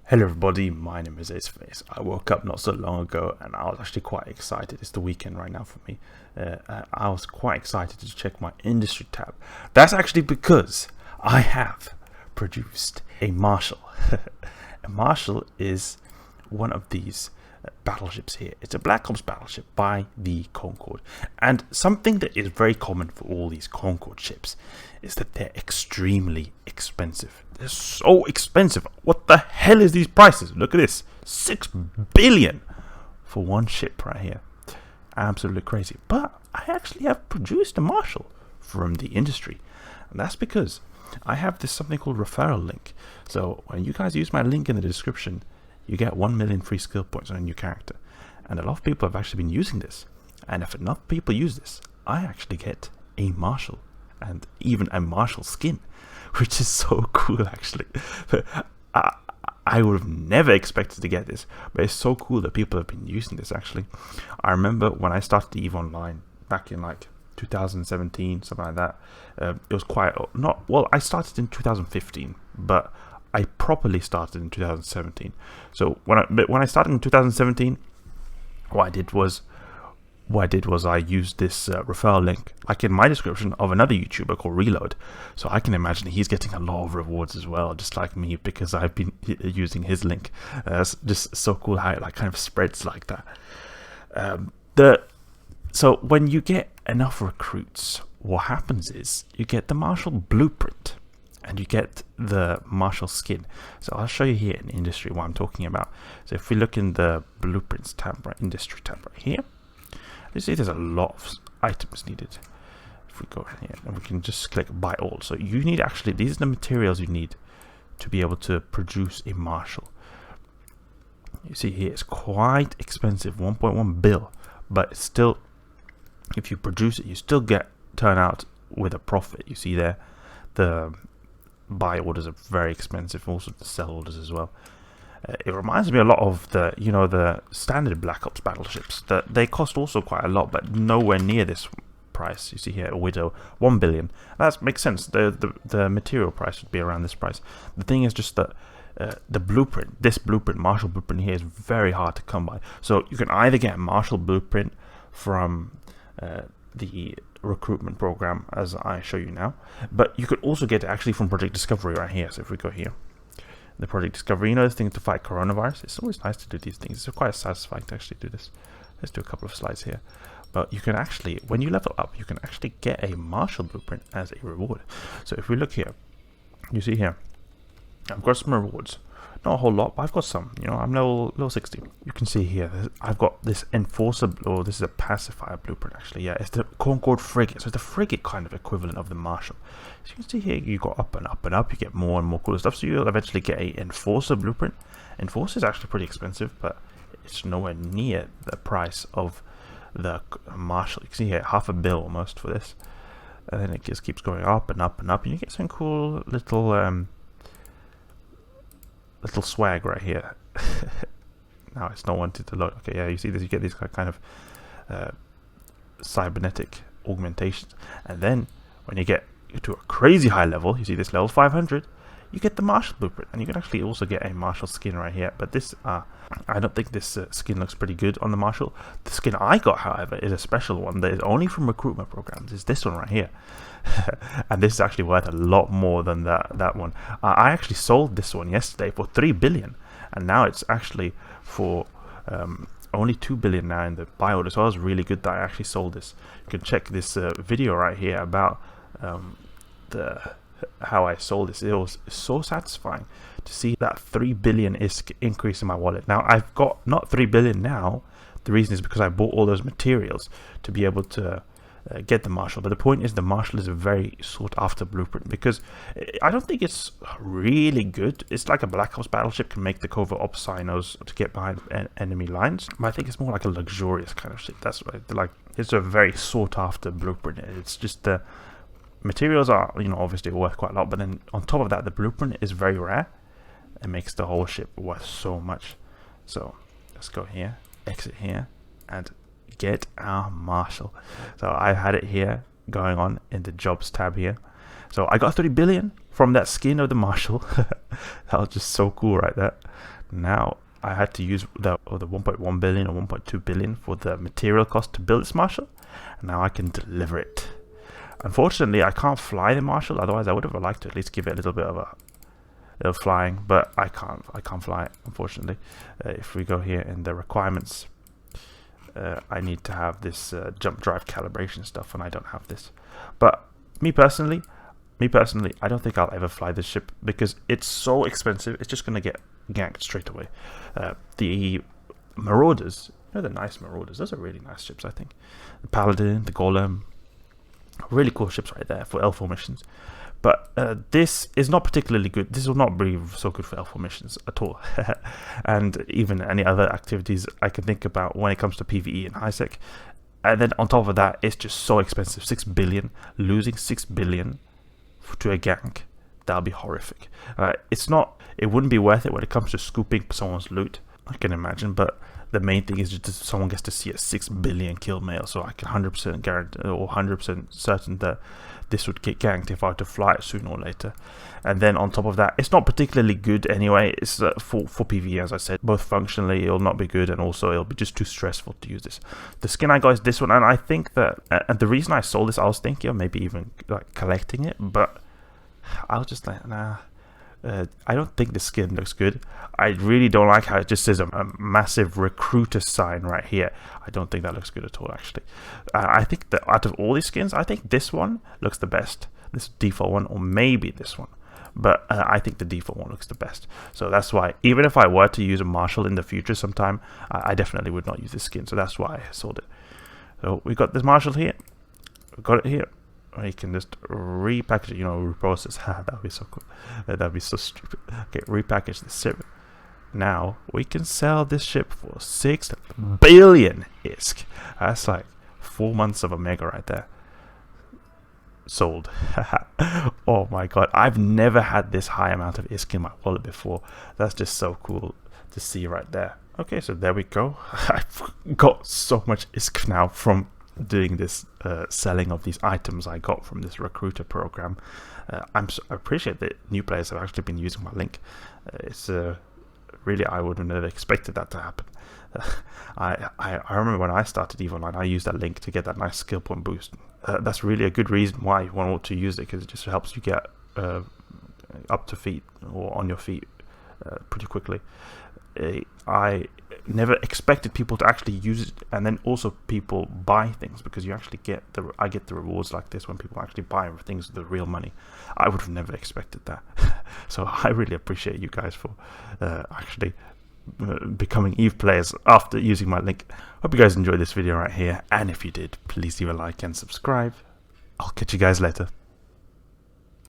Hello everybody, my name is Aceface. I woke up not so long ago and I was actually quite excited. It's the weekend right now for me. I was quite excited to check my industry tab. That's actually because I have produced a Marshal. A Marshal is one of these battleships here. It's a Black Ops battleship by the Concorde. And something that is very common for all these Concorde ships is that they're extremely expensive. They're so expensive. What the hell is these prices? Look at this. 6 billion for one ship right here. Absolutely crazy. But I actually have produced a Marshal from the industry. And that's because I have this something called Referral Link. So when you guys use my link in the description, you get 1 million free skill points on a new character. And a lot of people have actually been using this. And if enough people use this, I actually get a Marshal. And even a Marshal skin, which is so cool actually. I would have never expected to get this, but it's so cool that people have been using this actually. I remember when I started EVE Online back in like 2017, something like that. It was quite I started in 2015, but I properly started in 2017. So when I started in 2017, what I did was I used this referral link, like in my description, of another YouTuber called Reload. So I can imagine he's getting a lot of rewards as well, just like me, because I've been using his link. It's just so cool how it like kind of spreads like that. So when you get enough recruits, what happens is you get the Marshal blueprint and you get the Marshal skin. So I'll show you here in industry what I'm talking about. So if we look in the blueprints tab, right, industry tab right here, you see there's a lot of items needed. If we go in here and we can just click buy all. So you need actually, these are the materials you need to be able to produce a Marshal. You see here it's quite expensive, 1.1 bill, but still, if you produce it, you still turn out with a profit. You see there, the buy orders are very expensive, also the sell orders as well. It reminds me a lot of the standard Black Ops battleships. That they cost also quite a lot, but nowhere near this price. You see here, a Widow, 1 billion. That makes sense. The material price would be around this price. The thing is just that the blueprint, this blueprint, Marshal blueprint here, is very hard to come by. So you can either get a Marshal blueprint from the recruitment program, as I show you now, but you could also get it actually from Project Discovery right here. So if we go here, the Project Discovery, this thing to fight coronavirus. It's always nice to do these things. It's quite satisfying to actually do this. Let's do a couple of slides here. But you can actually, when you level up, you can actually get a Marshal blueprint as a reward. So if we look here, you see here, I've got some rewards. Not a whole lot, but I've got some. I'm level 60. You can see here, I've got this Enforcer, or this is a pacifier blueprint actually. Yeah, it's the Concorde frigate. So it's the frigate kind of equivalent of the Marshal. So you can see here, you go up and up and up. You get more and more cool stuff. So you'll eventually get a Enforcer blueprint. Enforcer is actually pretty expensive, but it's nowhere near the price of the Marshal. You can see here, $500 million almost for this. And then it just keeps going up and up and up. And you get some cool little swag right here. Now it's not wanted to load. Okay, yeah, you see this, you get these kind of cybernetic augmentations, and then when you get to a crazy high level, you see this level 500, you get the Marshal blueprint, and you can actually also get a Marshal skin right here. But this I don't think this skin looks pretty good on the Marshal. The skin I got, however, is a special one that is only from recruitment programs. It's this one right here. And this is actually worth a lot more than that one. I actually sold this one yesterday for 3 billion, and now it's actually for only 2 billion now in the buy order. So I was really good that I actually sold this. You can check this video right here about how I sold this. It was so satisfying to see that 3 billion is increase in my wallet. Now I've got not 3 billion now. The reason is because I bought all those materials to be able to get the Marshal. But the point is, the Marshal is a very sought after blueprint, because I don't think it's really good. It's like a Black Ops battleship can make the covert ops sinos to get behind enemy lines, but I think it's more like a luxurious kind of shit. That's right. Like, it's a very sought after blueprint. It's just the materials are, obviously worth quite a lot, but then on top of that, the blueprint is very rare. It makes the whole ship worth so much. So let's go here, exit here, and get our Marshal. So I've had it here going on in the jobs tab here. So I got 30 billion from that skin of the Marshal. That was just so cool right there. Now I had to use the 1.1 billion or 1.2 billion for the material cost to build this Marshal, and now I can deliver it. Unfortunately, I can't fly the Marshal. Otherwise, I would have liked to at least give it a little bit of flying, but I can't fly it, unfortunately. If we go here in the requirements, I need to have this jump drive calibration stuff, and I don't have this. But me personally, I don't think I'll ever fly this ship because it's so expensive. It's just gonna get ganked straight away. The Marauders, they're nice Marauders. Those are really nice ships, I think. The Paladin, the Golem, really cool ships right there for L4 missions. But this is not particularly good. This will not be so good for L4 missions at all. And even any other activities I can think about when it comes to PvE and HiSec. And then on top of that, it's just so expensive. 6 billion. Losing 6 billion to a gank, that'll be horrific. It wouldn't be worth it when it comes to scooping someone's loot, I can imagine, but the main thing is just someone gets to see a 6 billion kill mail, so I can 100% guarantee or 100% certain that this would get ganked if I were to fly it sooner or later. And then on top of that, it's not particularly good anyway. It's for PvE, as I said. Both functionally, it'll not be good, and also it'll be just too stressful to use this. The skin I got is this one, and I think that, and the reason I sold this, I was thinking of maybe even like collecting it, but I was just like, nah. I don't think the skin looks good. I really don't like how it just says a massive recruiter sign right here. I don't think that looks good at all, actually. I think that out of all these skins, I think this one looks the best. This default one, or maybe this one. But I think the default one looks the best. So that's why, even if I were to use a Marshal in the future sometime, I definitely would not use this skin. So that's why I sold it. So we got this Marshal here. We got it here. You can just repackage it, reprocess. That would be so cool. That would be so stupid. Okay, repackage the ship. Now we can sell this ship for 6 billion ISK. That's like 4 months of Omega right there. Sold. Oh my god, I've never had this high amount of ISK in my wallet before. That's just so cool to see right there. Okay, so there we go. I've got so much ISK now from doing this selling of these items I got from this recruiter program. I appreciate that new players have actually been using my link. It's really, I would have never expected that to happen. I remember when I started EVE Online, I used that link to get that nice skill point boost. That's really a good reason why you want to use it, because it just helps you get up to feet or on your feet pretty quickly. I never expected people to actually use it, and then also people buy things, because you actually get I get the rewards like this when people actually buy things with the real money. I would have never expected that. So I really appreciate you guys for actually becoming EVE players after using my link. Hope you guys enjoyed this video right here, and if you did, please leave a like and subscribe. I'll catch you guys later.